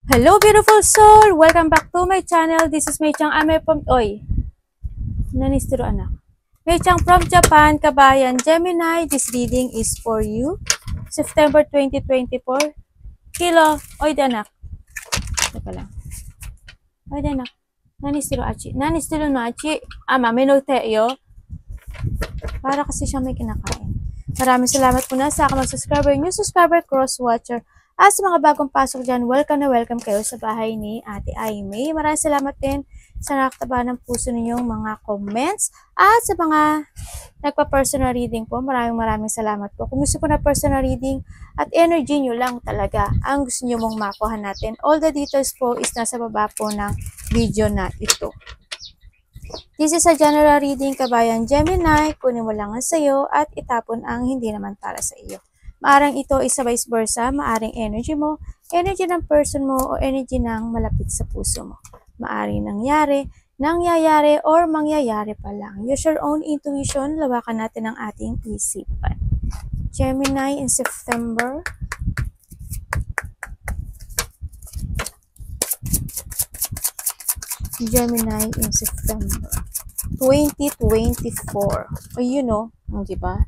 Hello, beautiful soul! Welcome back to my channel. This is Mei Chang Ame from... Oy, nanistiro anak. Mei Chang from Japan, Kabayan, Gemini. This reading is for you. September 2024. Kilo. Oy, danak. Teka lang. Oy, danak. Nanistiro achi. Nanistiro no achi. Ama, menote yo. Para kasi siya may kinakain. Maraming salamat po na sa mga subscriber, new subscriber, cross-watcher. At sa mga bagong pasok dyan, welcome na welcome kayo sa bahay ni Ate Aimee. Maraming salamat din sa nakataba ng puso ninyong mga comments. At sa mga nagpa-personal reading po, maraming salamat po. Kung gusto po na personal reading at energy nyo lang talaga ang gusto nyo mong makuha natin, all the details po is nasa baba po ng video na ito. This is a general reading, Kabayan Gemini. Kunin mo lang ang sayo at itapon ang hindi naman para sa iyo. Maaring ito is vice versa, maaring energy mo, energy ng person mo, o energy ng malapit sa puso mo. Maaring nangyayari, or mangyayari pa lang. Use your own intuition, lawakan natin ang ating isipan. Gemini in September. Gemini in September 2024. O yun o, diba?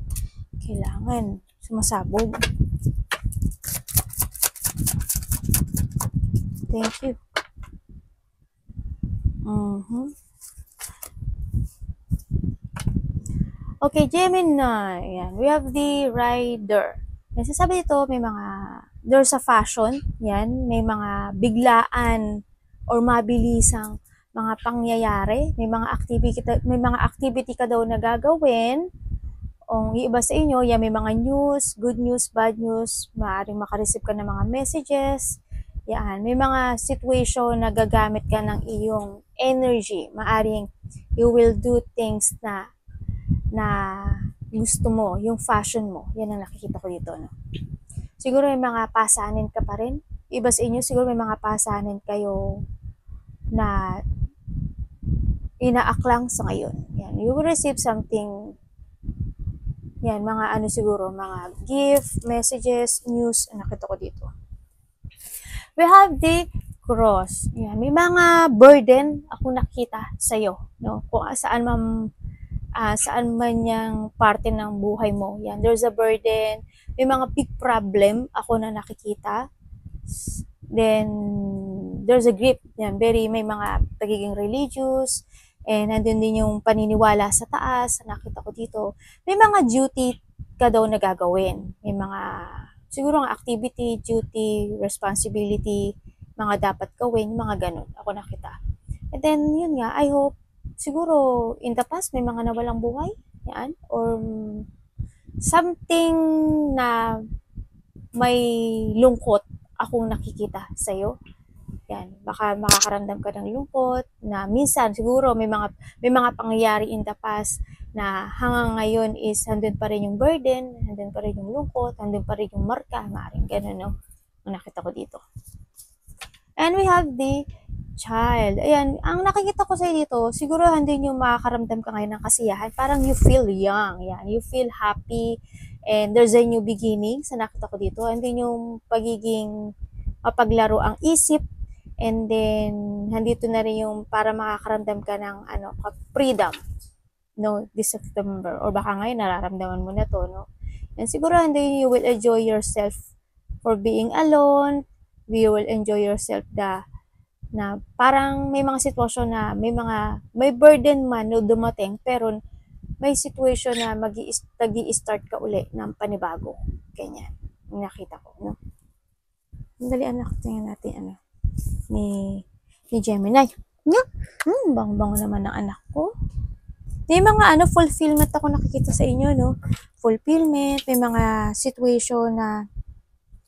Kailangan sumasabog. Thank you. Okay, Gemini. Yan. We have the rider. Nasasabi dito, may mga, there's a fashion. Yan. May mga biglaan or mabilisang mga pangyayari. May mga activity ka daw na gagawin. Yung iba sa inyo, yan, may mga news, good news, bad news, maaaring makareceive ka ng mga messages. Yan, may mga situation na gagamit ka ng iyong energy. Maaaring you will do things na gusto mo, yung fashion mo. Yan ang nakikita ko dito. No? Siguro may mga pasanin ka pa rin. Iba sa inyo, siguro may mga pasanin kayo na inaaklang sa ngayon. Yan, you will receive something. Yan, mga ano siguro, mga gift, messages, news, nakita ko dito. We have the cross. Yan, may mga burden ako nakita sa'yo. No? Kung saan man yung parte ng buhay mo. Yan, there's a burden. May mga big problem ako na nakikita. Then, there's a grip. Yan, may mga pagiging religious. And nandun din yung paniniwala sa taas, nakita ko dito. May mga duty ka daw na gagawin. May mga, siguro ang activity, duty, responsibility, mga dapat gawin, mga ganun. Ako nakita. And then, yun nga, I hope, siguro, in the past, may mga nawalang buhay. Yan. Or something na may lungkot akong nakikita sa'yo. Yan, baka makakaramdam ka ng lungkot na minsan siguro may mga pangyayari in the past na hanggang ngayon is handun pa rin yung burden, handun pa rin yung lungkot, handun pa rin yung marka, maaaring ganun, no? Nakita ko dito. And we have the child. Ayan, ang nakikita ko sa dito, siguro handun yung makakaramdam ka ngayon ng kasiyahan, parang you feel young, yan, you feel happy, and there's a new beginning sa nakita ko dito, and then yung pagiging mapaglaro ang isip. And then, handito na rin yung para makakaramdam ka ng freedom, no, this September. Or baka ngayon, nararamdaman mo na to, no. And siguro, hindi you will enjoy yourself for being alone. You will enjoy yourself na parang may mga sitwasyon na may burden man no dumating, pero may situation na mag-i-start ka uli ng panibago. Ganyan. Nakita ko, no. Dali, anak, tingnan natin, ni Gemini. Bang-bang naman ng anak ko. May mga fulfillment ako nakikita sa inyo, no? Fulfillment, may mga situation na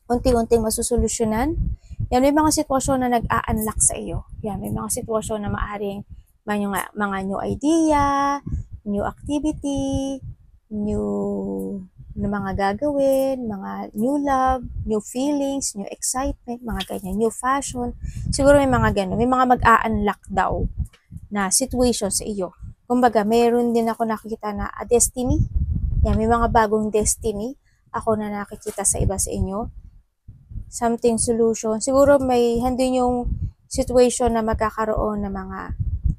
unti-unting masusolusyonan. Yan, may mga sitwasyon na nag-a-unlock sa iyo. Yan, may mga sitwasyon na maaaring mga new idea, new activity, new na mga gagawin, mga new love, new feelings, new excitement, mga ganyan, new fashion. Siguro may mga ganun. May mga mag-a-unlock daw na situation sa iyo. Kumbaga, mayroon din ako nakikita na a destiny. Yan, may mga bagong destiny ako na nakikita sa iba sa inyo. something solution. Siguro may handin yung situation na magkakaroon ng mga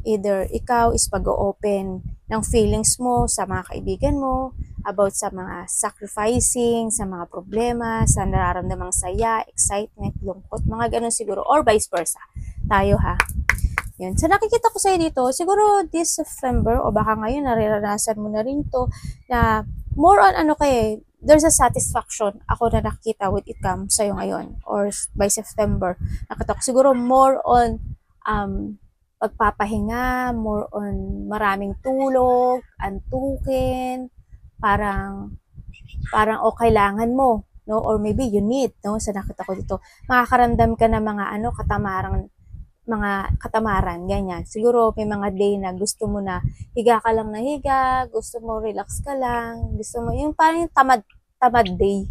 either ikaw is pag-open ng feelings mo sa mga kaibigan mo, about sa mga sacrificing, sa mga problema, sa nararamdamang saya, excitement, lungkot, mga ganun siguro, or vice versa. Tayo ha. Yan. So nakikita ko sa'yo dito, siguro this September, o baka ngayon nararanasan mo na rin to, na more on ano kay, there's a satisfaction ako na nakikita with it comes sa'yo ngayon, or by September, nakita ko siguro more on pagpapahinga, more on maraming tulog, antukin, parang o kailangan mo, no, or maybe you need, no, sa nakita ko dito, makakaramdam ka ng mga mga katamaran, ganyan. Siguro may mga day na gusto mo na higa ka lang na higa, gusto mo relax ka lang, gusto mo yung parang yung tamad day.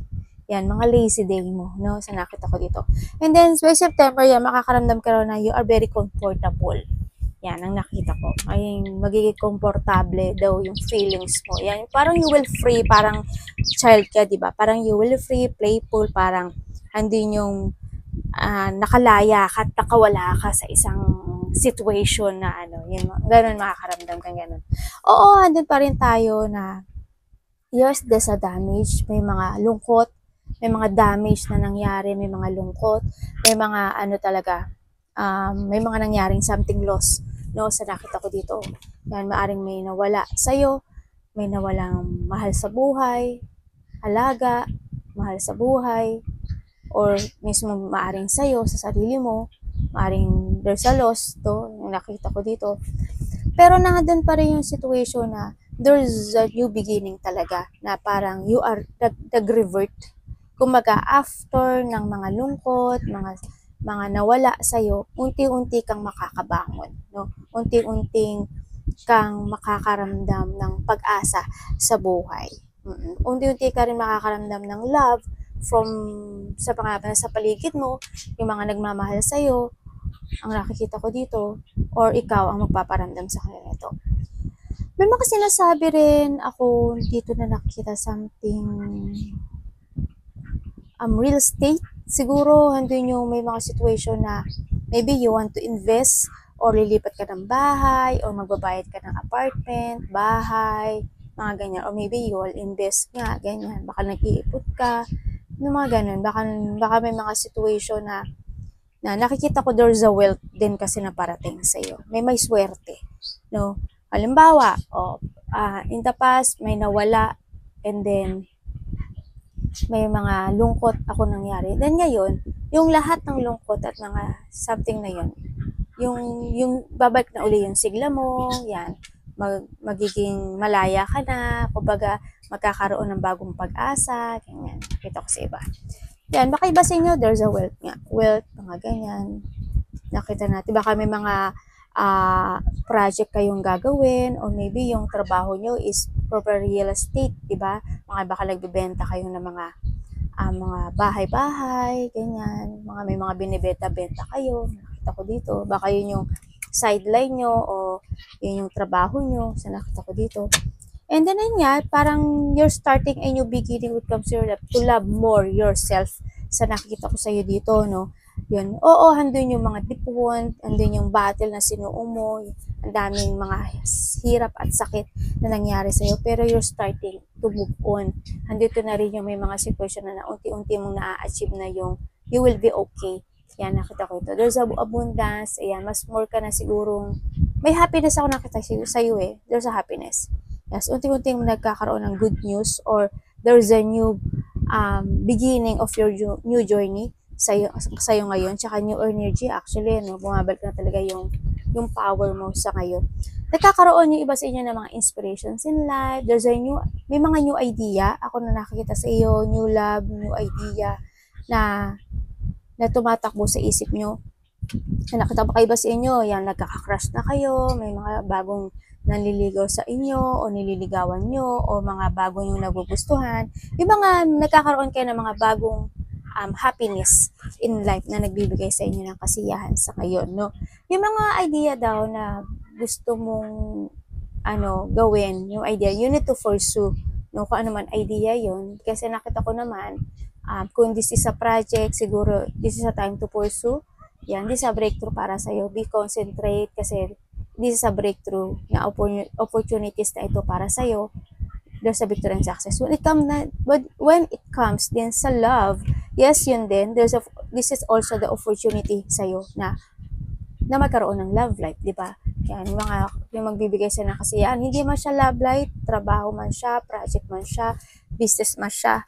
Yan, mga lazy day mo, no? Sa nakita ko dito. And then, by September, yan, makakaramdam ka na you are very comfortable. Yan, ang nakita ko. Ay, magiging komportable daw yung feelings mo. Yan, parang you will free, parang child ka, di ba? Parang you will free, playful, parang hindi yung nakalaya ka at nakawala ka sa isang situation na ano, yun, ganun makakaramdam kang ganun. Oo, andun pa rin tayo na yes, there's a damage, may mga lungkot, may mga damage na nangyari, may mga lungkot, may mga ano talaga, may mga nangyaring something loss, no, sa nakita ko dito. Yan, maaring may nawala sa'yo, may nawalang mahal sa buhay, alaga, mahal sa buhay, or mismo maaring sa'yo, sa sarili mo, maaring there's a loss, to, yung nakita ko dito. Pero nandun pa rin yung situation na there's a new beginning talaga, na parang you are nag-revert. Kumbaga, after ng mga lungkot, mga nawala sa'yo, unti-unti kang makakabangon, no? Unti-unting kang makakaramdam ng pag-asa sa buhay. Unti-unti ka rin makakaramdam ng love from sa mga sa paligid mo, yung mga nagmamahal sa'yo, ang nakikita ko dito, or ikaw ang magpaparamdam sa kanila ito. May mga sinasabi rin ako dito na nakikita something real estate. Siguro handun yung may mga situation na maybe you want to invest or lilipat ka ng bahay or magbabayad ka ng apartment, bahay, mga ganyan. Or maybe you will invest nga, ganyan. Baka nag-iipot ka, mga ganun. Baka may mga situation na nakikita ko there's a wealth din kasi na parating sa'yo. May swerte, no? Halimbawa, in the past, may nawala and then may mga lungkot ako nangyari. Then ngayon, yung lahat ng lungkot at mga something na yun, yung babalik na uli yung sigla mo, yan, magiging malaya ka na, kumbaga magkakaroon ng bagong pag-asa, ganyan. Nakita ko sa iba. Yan, baka iba sa inyo, there's a wealth nga. Wealth, mga ganyan. Nakita natin, baka may mga project kayong gagawin or maybe yung trabaho nyo is proper real estate, diba? Baka nagbibenta kayo ng mga bahay-bahay, ganyan. May mga binibenta-benta kayo. Nakita ko dito. Baka yun yung sideline nyo o yun yung trabaho nyo. So, nakita ko dito. And then, yun nga, parang you're starting a new beginning when it comes to your life, to love more yourself. Sa nakikita ko sa'yo dito, no? Yun. Oo, handun yung mga dipon, handun yung battle na sinuo mo, ang daming mga hirap at sakit na nangyari sa'yo, pero you're starting to move on. Handito na rin yung may mga situation na unti-unti mong na-achieve na yung you will be okay. Yan, nakita ko ito. There's abundance, ayan, mas more ka na sigurong, may happiness ako nakita sa'yo eh. There's a happiness. Yes, unti-unti mong nagkakaroon ng good news or there's a new beginning of your new journey sa'yo ngayon, tsaka new energy actually, no, bumabalik na talaga yung power mo sa ngayon. Nagkakaroon yung iba sa inyo ng mga inspirations in life, may mga new idea, ako na nakikita sa iyo, new love, new idea, na tumatakbo sa isip nyo. Nakita ba kayo ba sa inyo, yan, nagkaka-crush na kayo, may mga bagong nanliligaw sa inyo o nililigawan nyo o mga bagong yung nagugustuhan, yung mga nagkakaroon kayo ng mga bagong happiness in life na nagbibigay sa inyo ng kasiyahan sa ngayon, no? Yung mga idea daw na gusto mong gawin, yung idea, you need to pursue, no? Kung ano man idea yun, kasi nakita ko naman, Kung this is a project, siguro this is a time to pursue. Yan, this is a breakthrough para sa'yo. Be concentrate kasi this is a breakthrough na opportunities na ito para sa'yo. There's a victory and success. When it comes din sa love, yes, yun din. This is also the opportunity sa'yo na magkaroon ng love life, di ba? Yan, yung magbibigay sa ng kasiyahan, hindi man siya love life, trabaho man siya, project man siya, business man siya,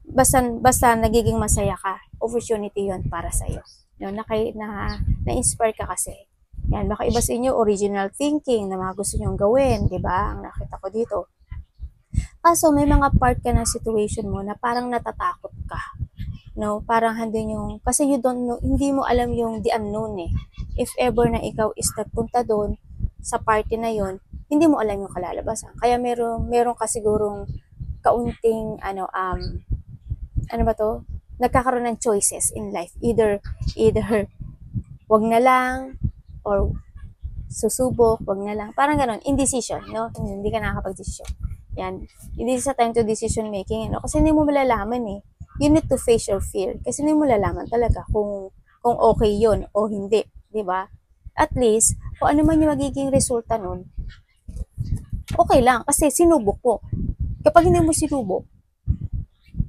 basta nagiging masaya ka, opportunity yun para sa'yo. Na-inspire ka kasi. Yan, baka iba sa inyo, original thinking na mga gusto nyong gawin, di ba? Ang nakita ko dito. Kaso may mga part ka ng situation mo na parang natatakot ka. No, parang kasi you don't know, hindi mo alam yung the unknown eh. If ever na ikaw is nagpunta doon, sa party na yon, hindi mo alam yung kalalabasan. Kaya meron ka sigurong kaunting, nagkakaroon ng choices in life. Either, wag na lang, or susubok, wag na lang. Parang ganon, indecision, no? Hindi ka nakakapag-decision. Yan. Hindi sa time to decision making, no? Kasi hindi mo malalaman eh. You need to face your fear. Kasi hindi mo malalaman talaga kung okay yun o hindi. Diba? At least, kung ano man yung magiging resulta nun, okay lang. Kasi sinubok mo. Kapag hindi mo sinubok,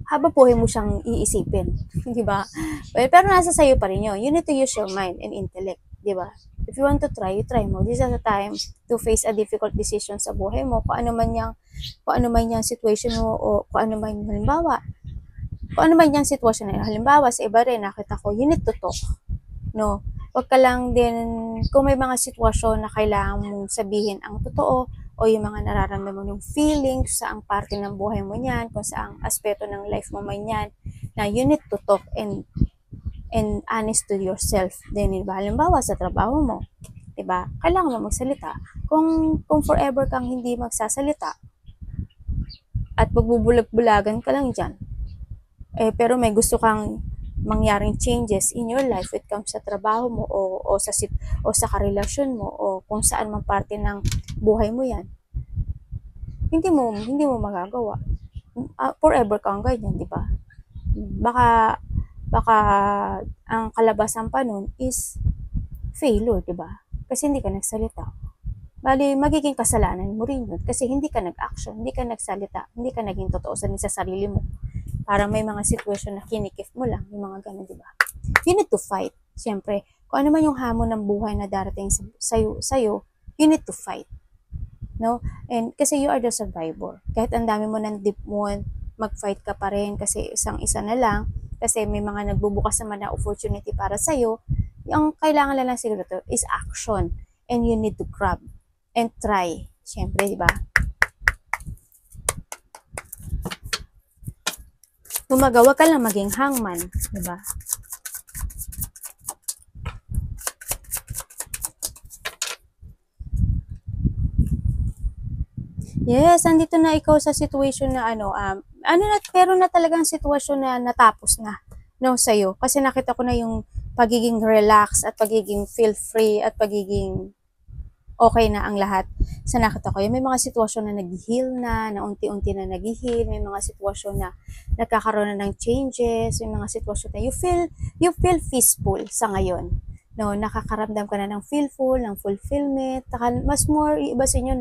habang buhay mo siyang iisipin. Diba? Well, pero nasa sayo pa rin yun. You need to use your mind and intellect. Diba? If you want to try, you try mo. This is the time to face a difficult decision sa buhay mo. Kung ano man yung situation mo o kung ano man yung halimbawa. Kung ano man yung sitwasyon na halimbawa sa iba rin, nakita ko, you need to talk. No? Huwag ka lang din, kung may mga sitwasyon na kailangan mong sabihin ang totoo o yung mga nararamdaman mo yung feelings sa ang parte ng buhay mo niyan, kung saang aspeto ng life mo man yan, na you need to talk and honest to yourself. Then, diba? Halimbawa sa trabaho mo, diba? Kailangan mo magsalita. Kung forever kang hindi magsasalita at magbubulag-bulagan ka lang dyan, pero may gusto kang mangyaring changes in your life when it comes sa trabaho mo o sa karelasyon mo o kung saan man parte ng buhay mo yan, hindi mo magagawa. Forever kang ganyan, di ba? Baka ang kalabasan pa nun is failure, di ba? Kasi hindi ka nagsalita. Bali, magiging kasalanan mo rin yun kasi hindi ka nag-action, hindi ka nagsalita, hindi ka naging totoo sa sarili mo. Para may mga sitwasyon na kinikip mo lang, yung mga ganun, di ba? You need to fight. Siyempre, kung ano man yung hamon ng buhay na darating sa'yo, you need to fight. No? And kasi you are the survivor. Kahit ang dami mo ng deep wound, mag-fight ka pa rin kasi isang-isa na lang, kasi may mga nagbubukas naman na opportunity para sa'yo, yung kailangan lang siguro to is action. And you need to grab and try. Siyempre, di ba? Kumbaga, wag ka lang maging hangman, di ba? Yes, andito na ikaw sa situation na pero na talagang sitwasyon na natapos na no sa'yo. Kasi nakita ko na yung pagiging relax at pagiging feel free at pagiging okay na ang lahat sa nakita ko. May mga sitwasyon na nag-heal na unti-unti na nag-heal. May mga sitwasyon na nagkakaroon na ng changes. May mga sitwasyon na you feel peaceful sa ngayon. No, nakakaramdam ka na ng feelful, ng fulfillment. Mas more, iba sa inyo,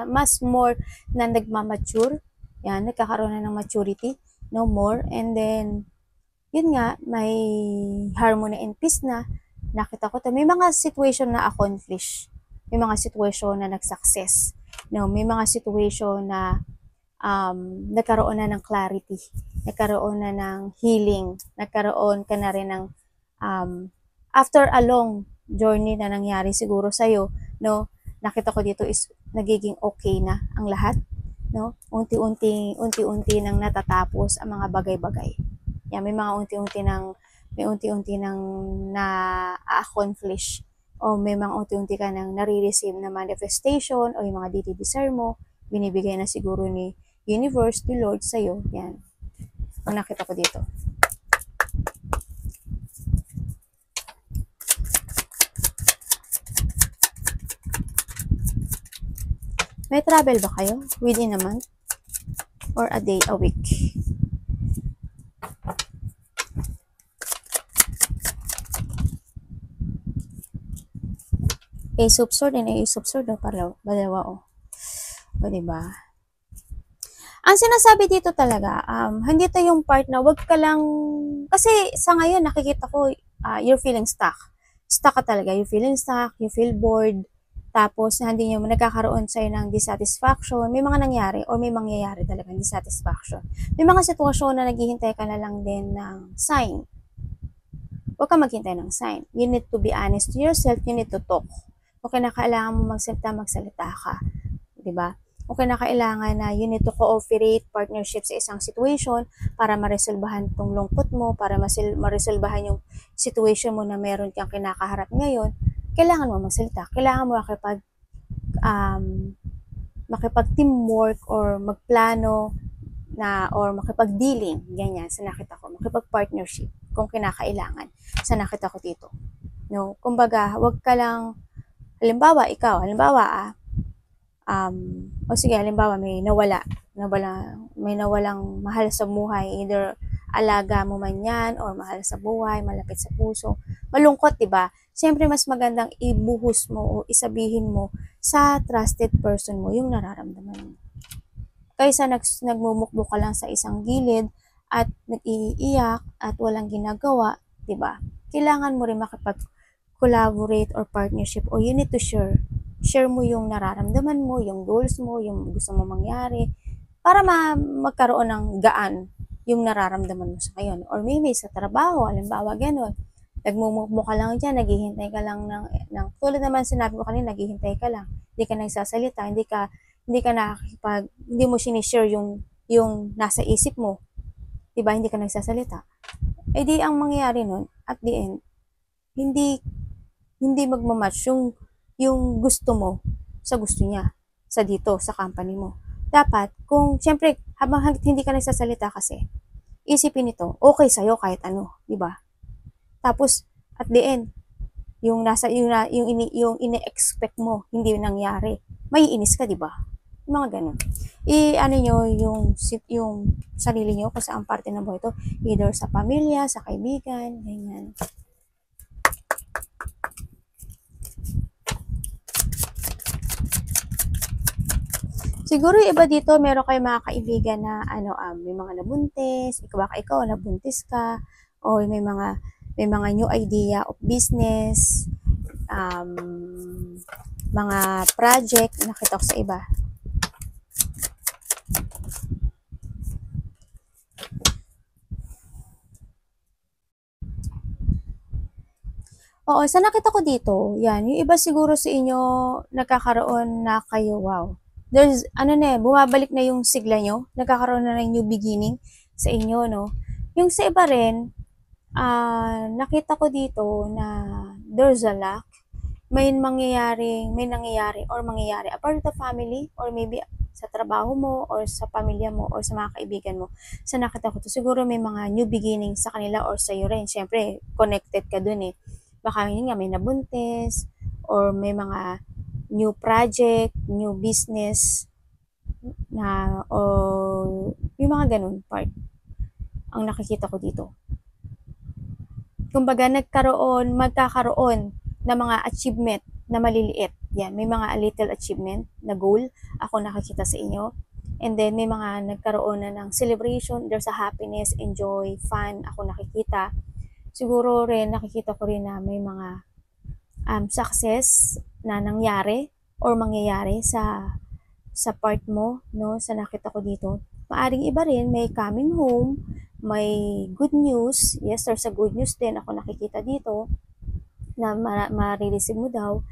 mas more na nagmamature. Yan, nagkakaroon na ng maturity. No more. And then, yun nga, may harmony and peace na. Nakita ko may mga situation na accomplish. May mga situation na nag-success. No, may mga situation na nagkaroon na ng clarity. Nagkaroon na ng healing. Nagkaroon ka na rin ng after a long journey na nangyari siguro sa'yo, no, nakita ko dito is nagiging okay na ang lahat, no, unti-unti nang natatapos ang mga bagay-bagay. Yan, may unti-unti nang na-accomplish o may mga unti-unti ka nang nare-receive na manifestation o yung mga desire mo, binibigay na siguro ni universe, ni Lord sa'yo. Yan, ang nakita ko dito. May travel ba kayo within a month? Or a day, a week? Ace of Swords and Ace of Swords, dalawa, oh. O, diba? Ang sinasabi dito talaga, hindi to yung part na wag ka lang, kasi sa ngayon nakikita ko, you're feeling stuck. Stuck ka talaga, you're feeling stuck, you feel bored, tapos hindi nyo nagkakaroon sa'yo ng dissatisfaction, may mga nangyari or may mangyayari talaga dissatisfaction. May mga sitwasyon na naghihintay ka na lang din ng sign. Huwag ka maghintay ng sign. You need to be honest to yourself, you need to talk. Okay na kailangan mo magsalita ka. Diba? Okay na kailangan na you need to cooperate partnership sa isang situation para maresolbahan tong lungkot mo, para maresolbahan yung situation mo na meron kang kinakaharap ngayon. Kailangan mo magsalita. Kailangan mo makipag-teamwork or magplano na or makipag-dealing, ganyan, sa nakita ko. Makipag-partnership kung kinakailangan sa nakita ko dito. No? Kumbaga, wag ka lang, halimbawa, halimbawa may nawalang mahal sa buhay, either alaga mo man yan or mahal sa buhay, malapit sa puso, malungkot, diba? Siyempre mas magandang ibuhos mo o isabihin mo sa trusted person mo yung nararamdaman mo. Kaysa nagmumukbo ka lang sa isang gilid at nag-iiyak at walang ginagawa, diba? Kailangan mo rin makipag-collaborate or partnership o you need to share mo yung nararamdaman mo, yung goals mo, yung gusto mo mangyari, para magkaroon ng gaan yung nararamdaman mo sa ngayon. Or maybe sa trabaho, halimbawa ganun, nagmumukmo ka lang dyan, naghihintay ka lang ng tulad naman sinabi ko kanina, naghihintay ka lang, hindi ka nagsasalita, hindi mo sinishare yung nasa isip mo, diba, hindi ka nagsasalita. Eh di ang mangyayari nun, at the end, hindi magmamatch yung gusto mo sa gusto niya, sa company mo. Dapat, syempre, habang hindi ka nagsasalita kasi, isipin ito, okay sa'yo kahit ano, di ba? Tapos, at the end, yung ine-expect mo, hindi nangyari, may inis ka, di ba? Yung mga ganun. I-ano nyo yung sarili nyo kung saan parte ng buhay ito, either sa pamilya, sa kaibigan, ganyan. Siguro yung iba dito, meron kayong mga kaibigan na may mga nabuntis, ikaw nabuntis ka, o may mga new idea of business, mga project, nakita ko sa iba. Oo, sa nakita ko dito, yan, yung iba siguro sa inyo, nagkakaroon na kayo, wow. There's, bumabalik na yung sigla nyo, nagkakaroon na ng new beginning sa inyo, no? Yung sa iba rin, nakita ko dito na there's a lack, may nangyayari apart the family, or maybe sa trabaho mo, or sa pamilya mo, or sa mga kaibigan mo. Sa nakita ko to, siguro may mga new beginning sa kanila or sa iyo rin. Siyempre, connected ka dun eh. Baka yun nga, may nabuntis, or may mga new project, new business, o yung mga ganun part ang nakikita ko dito. Kumbaga, magkakaroon ng mga achievement na maliliit. Yan, may mga little achievement na goal ako nakikita sa inyo. And then, may mga nagkaroon na ng celebration, there's a happiness, enjoy, fun, ako nakikita. Siguro rin, nakikita ko rin na may mga success na nangyari or mangyayari sa part mo, no, sa nakita ko dito. Maaring iba rin, may coming home, may good news. Yes, there's a good news din ako nakikita dito na ma-receive mo daw.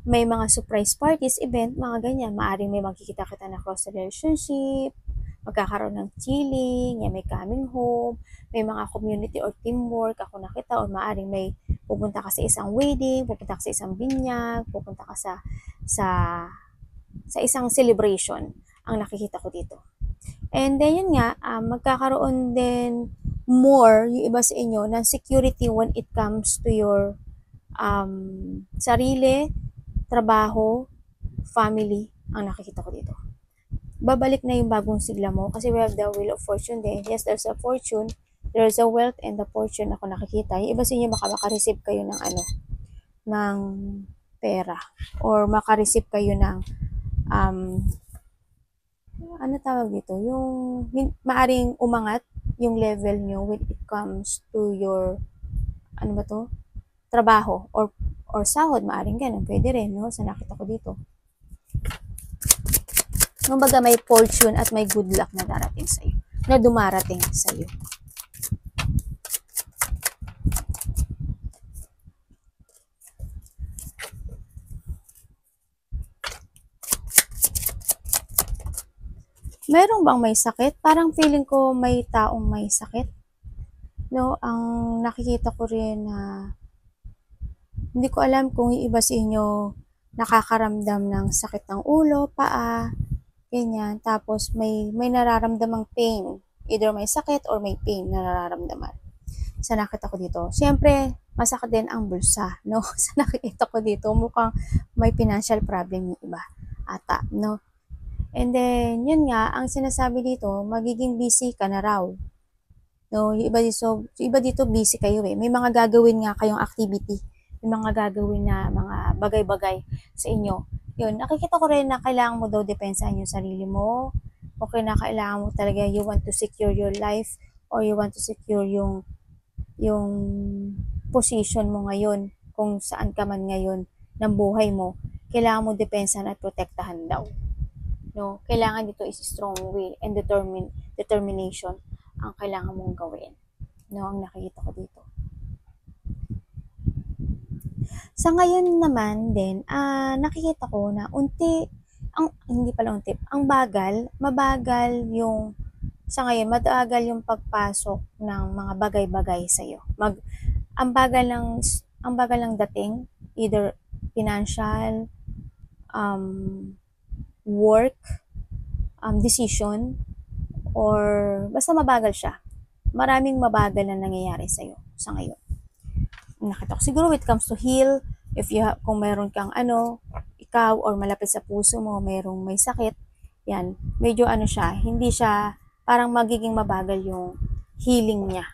May mga surprise parties, event, mga ganyan. Maaring may magkikita-kita na cross relationship, magkakaroon ng chilling, may coming home, may mga community or teamwork ako nakita, or maaring may pupunta ka sa isang wedding, pupunta ka sa isang binyag, pupunta ka sa isang celebration ang nakikita ko dito. And then yun nga, magkakaroon din more yung iba sa inyo ng security when it comes to your sarili, trabaho, family, ang nakikita ko dito. Babalik na yung bagong sigla mo kasi we have the wheel of fortune din. Yes, there's a fortune, there's a wealth and the fortune ako nakikita. Yung iba sa inyo baka makareceive kayo ng pera or makareceive kayo ng ano tawag dito, yung maaring umangat yung level nyo when it comes to your ano ba to, trabaho or sahod, maaring ganun, pwede rin, no? Sa nakita ko dito. Kumbaga may fortune at may good luck na darating sa'yo, na dumarating sa'yo. Meron bang may sakit? Parang feeling ko may taong may sakit. No, ang nakikita ko rin na hindi ko alam kung iba sa inyo nakakaramdam ng sakit ng ulo, paa, ganyan. Tapos may nararamdamang pain. Either may sakit or may pain na nararamdaman. Sa nakita ko dito. Siyempre, masakit din ang bulsa, no? Sa nakikita ko dito, mukhang may financial problem yung iba. Ata, no? And then, yun nga, ang sinasabi dito, magiging busy ka na raw. No, yung iba dito busy kayo eh. May mga gagawin nga kayong activity. May mga gagawin na mga bagay-bagay sa inyo. Yun, nakikita ko rin na kailangan mo daw depensahan yung sarili mo. Okay na kailangan mo talaga, you want to secure your life or you want to secure yung position mo ngayon, kung saan ka man ngayon ng buhay mo, kailangan mo depensahan at protektahan daw. No, kailangan dito is strong will and determination ang kailangan mong gawin. No, ang nakikita ko dito. Sa ngayon naman din, nakikita ko na mabagal yung, sa ngayon, matagal yung pagpasok ng mga bagay-bagay sa'yo. Ang bagal ng dating, either financial, work, decision, or basta mabagal siya. Maraming mabagal na nangyayari sa'yo sa ngayon. Nakita ko siguro when it comes to heal, kung meron kang ikaw or malapit sa puso mo, merong may sakit, yan, medyo siya, hindi siya, parang magiging mabagal yung healing niya,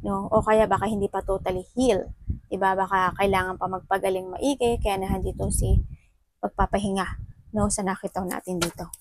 no? O kaya baka hindi pa totally heal, diba? Baka kailangan pa magpagaling maigi, kaya nandito si pagpapahinga, no? Sa nakita natin dito.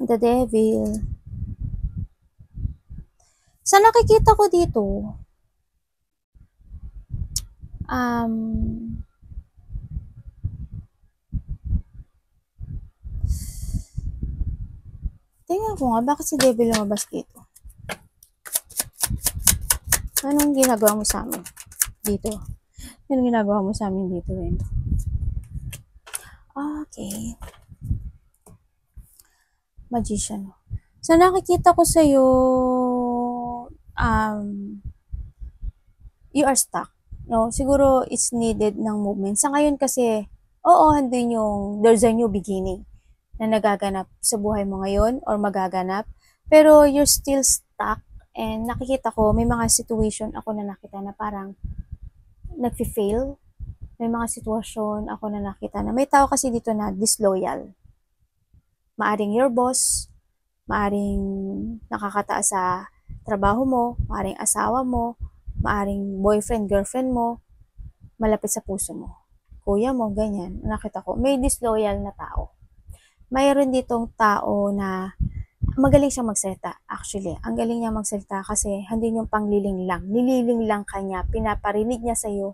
The devil. Sa nakikita ko dito, tingnan ko nga, bakit si devil lumabas dito? Anong ginagawa mo sa amin dito? Anong ginagawa mo sa amin dito, eh? Okay. Magician. So, nakikita ko sa'yo, you are stuck. No? Siguro, it's needed ng movement. Sa ngayon kasi, there's a new beginning na nagaganap sa buhay mo ngayon or magaganap. Pero, you're still stuck. And nakikita ko, may mga situation ako na nakita na parang nag-fail. May mga sitwasyon ako na nakita na may tao kasi dito na disloyal. Maaring your boss, maaring nakakataas sa trabaho mo, maaring asawa mo, maaring boyfriend, girlfriend mo, malapit sa puso mo, kuya mo, ganyan. Nakita ko, may disloyal na tao. Mayroon ditong tao na magaling siyang magsalita. Actually, ang galing niya magsalita kasi hindi yung pangliling lang. Nililing lang kanya, pinaparinig niya sa'yo,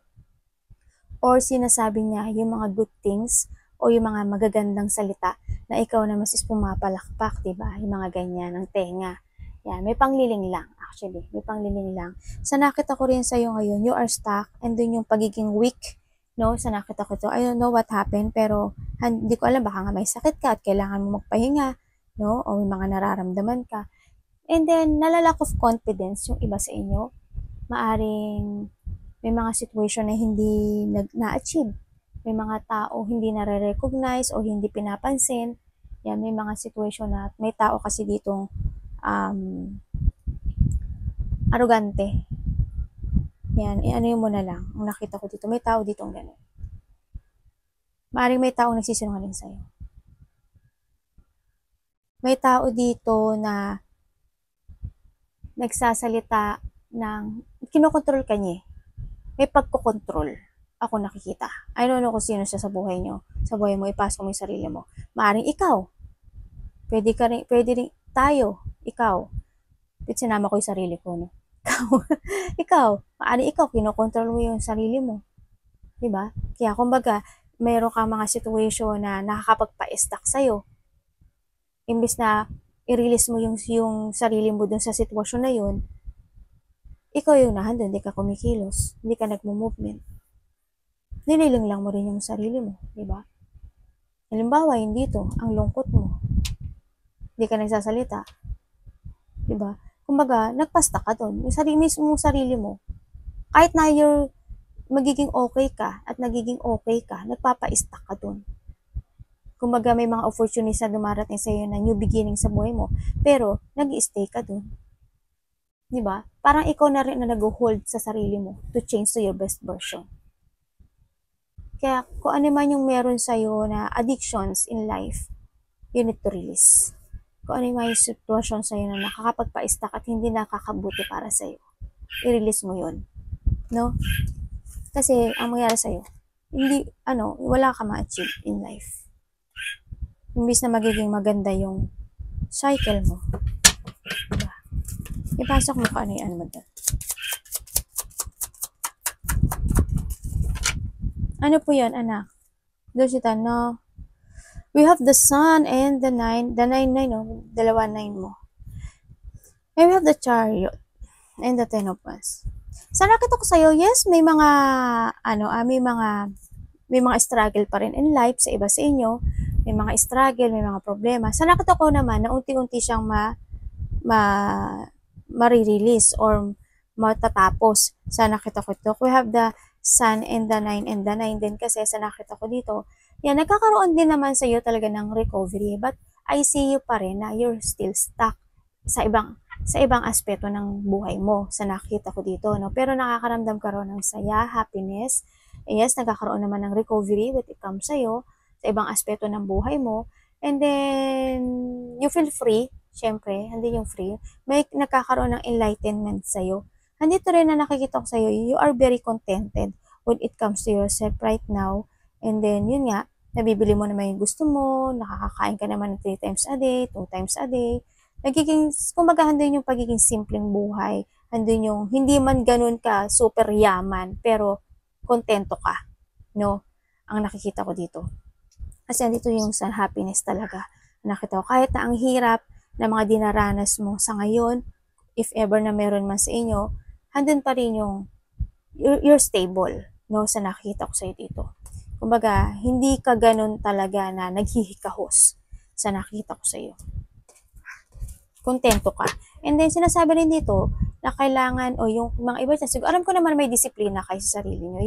or sinasabi niya yung mga good things o yung mga magagandang salita na ikaw na mas pumapalakpak, diba? Yung mga ganyan, ng tenga. Yan, may pangliling lang, actually. May pangliling lang. Sa nakita ko rin sa'yo ngayon, you are stuck, and dun yung pagiging weak, no? Sa nakita ko to, I don't know what happened, pero hindi ko alam, baka nga may sakit ka at kailangan mo magpahinga, no? O may mga nararamdaman ka. And then, nalalack of confidence yung iba sa inyo. Maaring may mga situation na hindi na-achieve. May mga tao hindi nare-recognize o hindi pinapansin. Yan, may mga situation na may tao kasi ditong arrogante. Yan, ano mo na lang. Ang nakita ko dito, may tao dito ang gano'n. Maaaring may taong nagsisinungaling sa'yo. May tao dito na nagsasalita ng, kinokontrol ka niya. May pagkokontrol. Ako nakikita. I don't know kung sino siya sa buhay nyo. Sa buhay mo, ipasok mo yung sarili mo. Maaaring ikaw. Pwede rin tayo. Ikaw. Pwede sinama ko yung sarili ko, no? Ikaw. Maaaring ikaw, kinokontrol mo yung sarili mo. Diba? Kaya kumbaga, mayroon ka mga situation na nakakapagpa-stuck sa'yo. Imbis na i-release mo yung sarili mo dun sa sitwasyon na yun, ikaw yung nahandun, hindi ka kumikilos, hindi ka nagmo-movement. Nililing lang mo rin yung sarili mo, di ba? Halimbawa, yung dito, ang lungkot mo. Hindi ka nagsasalita. Di ba? Kumbaga, nagpasta ka doon. Yung mismo sarili mo, kahit na you're magiging okay ka at nagiging okay ka, nagpapa-stuck ka doon. Kumbaga, may mga opportunities na dumarating sa iyo na new beginning sa buhay mo, pero nag-i-stay ka doon. Di ba? Parang ikaw na rin na nag-hold sa sarili mo to change to your best version. Kaya kung ano man yung meron sa'yo na addictions in life, you need to release. Kung ano yung sitwasyon sa'yo na nakakapagpa-stuck at hindi nakakabuti para sa'yo, i-release mo yun. No? Kasi ang mangyari sa'yo, wala ka ma-achieve in life. Imbis na magiging maganda yung cycle mo. Diba? Ipasok mo kung ano yung mo doon. Ano po yan, anak? Doon siya no? We have the sun and the 9, no? Dalawa 9 mo. And we have the chariot and the 10 of Wands. Sa nakita ko sa'yo, yes, may mga, may mga struggle pa rin in life sa iba sa inyo. May mga struggle, may mga problema. Sa nakita ko naman, na unti-unti siyang ma-release or matatapos. Sa nakita ko ito, we have the sun and the 9 and the 9 din kasi sa nakita ko dito. Yan, nagkakaroon din naman sa iyo talaga ng recovery, but I see you pa rin na you're still stuck sa ibang aspeto ng buhay mo sa nakita ko dito, no? Pero nakakaramdam ka rin ng saya, happiness. Yes, nagkakaroon naman ng recovery when it comes sa iyo sa ibang aspeto ng buhay mo. And then, you feel free. Siyempre, hindi yung free. May nagkakaroon ng enlightenment sa iyo. Andito rin na nakikita ko sa iyo, you are very contented when it comes to yourself right now. And then, yun nga, nabibili mo naman yung gusto mo, nakakakain ka naman 3 times a day, 2 times a day. Kumbaga, handun yung pagiging simpleng buhay. Handun yung, hindi man ganun ka super yaman, pero kontento ka. No? Ang nakikita ko dito. Kasi andito yung sa happiness talaga. Nakita ko, kahit na ang hirap na mga dinaranas mo sa ngayon, if ever na meron man sa inyo, handun pa rin yung you're stable, no, sa nakita ko sa'yo dito. Kumbaga, hindi ka ganun talaga na naghihikahos sa nakita ko sa'yo. Kontento ka. And then, sinasabi rin dito na kailangan, yung mga iba dyan, alam ko naman may disiplina kayo sa sarili nyo.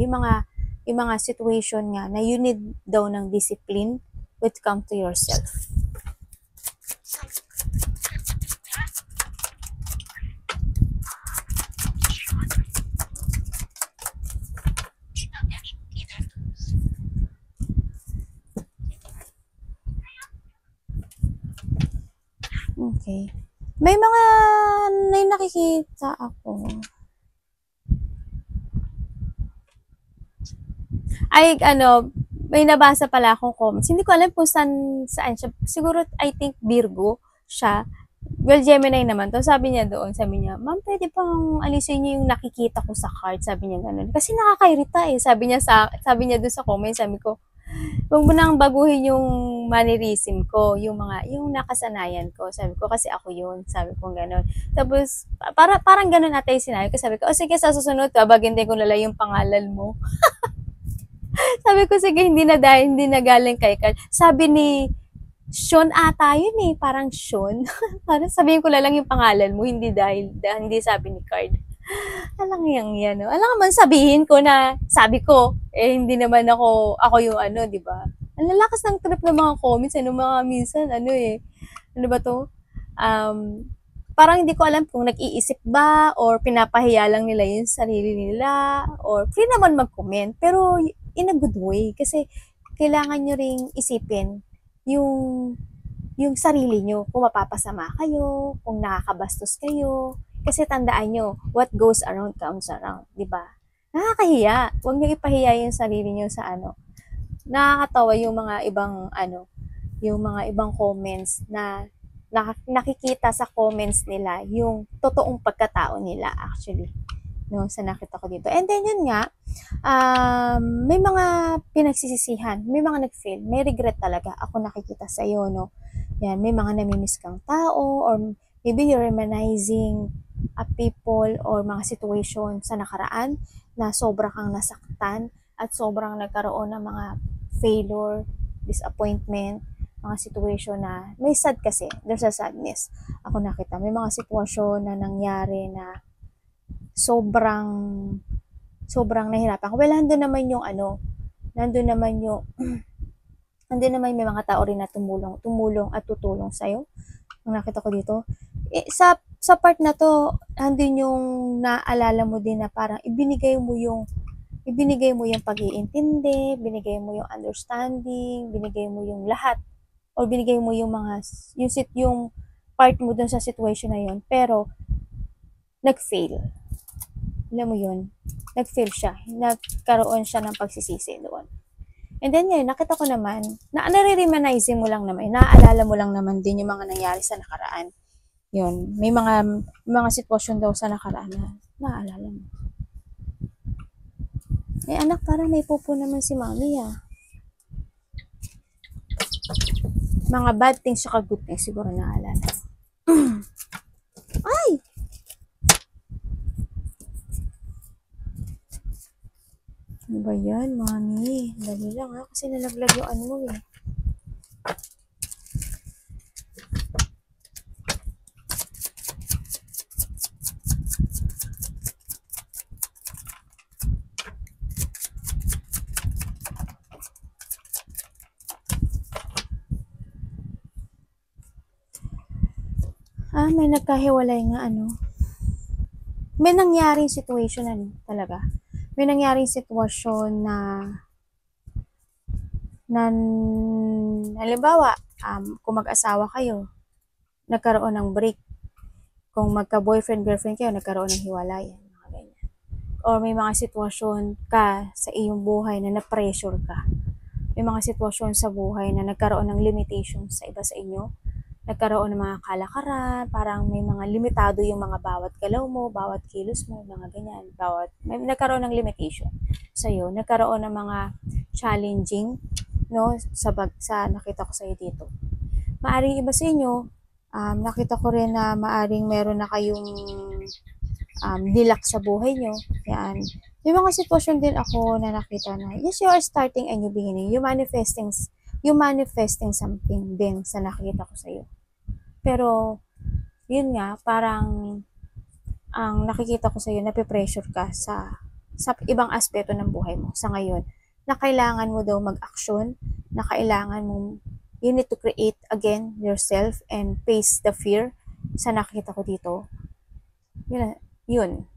Yung mga situation nga na you need daw ng discipline when it comes to yourself. Okay. May nakikita ako. May nabasa pala akong comments. Hindi ko alam kung saan siya. Siguro, I think, Virgo siya. Well, Gemini naman to. Sabi niya, ma'am, pwede bang alisin niyo yung nakikita ko sa card? Sabi niya ganun. Kasi nakakairita eh. Sabi niya doon sa comments, sabi ko, huwag mo nang baguhin yung mannerism ko, yung nakasanayan ko. Sabi ko, kasi ako yun. Sabi ko gano'n. Tapos, parang gano'n ata yung sinabi ko. Sabi ko, sige, sa susunod, babagin ko nala yung pangalan mo. Sabi ko, sige, hindi na galing kay Card. Sabi ni Sean ata yun eh, parang Sean. Parang sabihin ko lang yung pangalan mo, hindi sabi ni Card. Alang yan, no? Alang man sabihin ko na, sabi ko, hindi naman ako yung di ba? Ang lalakas ng trip ng mga comments, mga minsan, ano ba to? parang hindi ko alam kung nag-iisip ba or pinapahiya lang nila yung sarili nila or free naman mag-comment pero in a good way kasi kailangan nyo ring isipin yung yung sarili nyo, kung mapapasama kayo, kung nakakabastos kayo. Kasi tandaan nyo, what goes around comes around, di ba? Nakakahiya. Huwag nyo ipahiya yung sarili nyo sa ano. Nakakatawa yung mga ibang yung mga ibang comments na nakikita sa comments nila yung totoong pagkatao nila actually no sa nakita ko dito. And then yun nga may mga pinagsisisihan, may mga nag-fail, may regret talaga ako nakikita sa iyo no. Yan, may mga namimiss kang tao or maybe you're reminiscing a people or mga situation sa nakaraan na sobra kang nasaktan at sobrang nagkaroon ng mga failure, disappointment, mga situation na may sad kasi, there's a sadness. Ako nakita, may mga sitwasyon na nangyari na sobrang nahirapan ako. Well, nandun naman yung nandun naman may mga tao rin na tumulong at tutulong sa'yo. Ang nakita ko dito. Sa part na to, nandun yung naalala mo din na parang ibinigay mo yung pag-iintindi, binigay mo yung understanding, binigay mo yung lahat or binigay mo yung mga yung part mo dun sa situation na yun pero nag-fail. Alam mo yun? Nag-fail siya. Nagkaroon siya ng pagsisisi doon. And then ngayon, nakita ko naman, na nare-reminiscing mo lang naman, naaalala mo lang naman din yung mga nangyari sa nakaraan. Yun, may mga sitwasyon daw sa nakaraan na naaalala mo. Eh anak, parang may pupo naman si mami ah. Mga bad things saka good things siguro naaalala. Ay! Ano ba yan, mami? Dali lang ha, kasi nalaglag yung ano mo eh. May nagkahiwalay nga May nangyaring situation talaga. May nangyaring sitwasyon na halimbawa, kung mag-asawa kayo, nagkaroon ng break. Kung magka-boyfriend, girlfriend kayo, nagkaroon ng hiwalayan. Mga ganyan. Or may mga sitwasyon ka sa iyong buhay na na-pressure ka. May mga sitwasyon sa buhay na nagkaroon ng limitations sa iba sa inyo. Nagkaroon ng mga kalakaran, parang may mga limitado yung mga bawat galaw mo, bawat kilos mo, mga ganyan. Nagkaroon ng limitation sa iyo. Nagkaroon ng mga challenging no sa nakita ko sa iyo dito. Maaring iba sa inyo, nakita ko rin na maaring meron na kayong dilak sa buhay nyo. Yan. May mga sitwasyon din ako na nakita na, yes, you are starting a new beginning. You manifesting something din sa nakita ko sa iyo. Pero, yun nga, parang ang nakikita ko sa iyo, nape-pressure ka sa ibang aspeto ng buhay mo sa ngayon na kailangan mo daw mag-action, na kailangan mo, you need to create again yourself and face the fear sa nakita ko dito. Yun.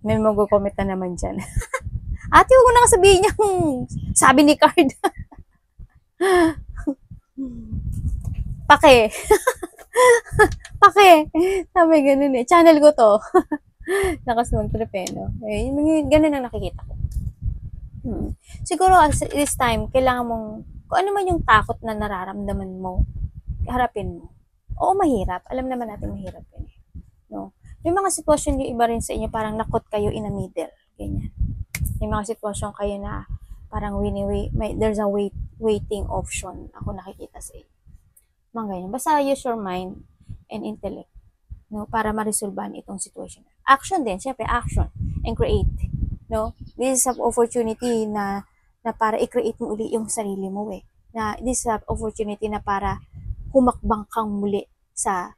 May mag-comment na naman dyan. Ate, huwag mo na sabihin yung sabi ni Card. Pake. Sabi ganun eh. Channel ko to. Nakasunod trip eh, no? Ganun ang nakikita ko. Siguro this time, kailangan mong, kung ano man yung takot na nararamdaman mo, harapin mo. Oo, mahirap. Alam naman natin mahirap yun eh. No? May mga sitwasyon yung iba rin sa inyo, parang nakot kayo in a middle. Ganyan. May mga sitwasyon kayo na parang there's a waiting option. Ako nakikita sa inyo. Mga ganyan. Basta use your mind and intellect, no, para ma-resolvean itong situation. Action din, syempre action and create, no. This is an opportunity na para i-create mo uli yung sarili mo eh. This is an opportunity na para humakbang kang muli sa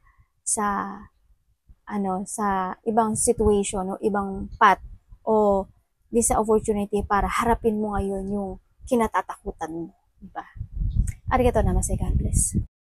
ibang situation o ibang path o this is an opportunity para harapin mo ngayon yung kinatatakutan mo, diba? Arigatou namaste, God bless.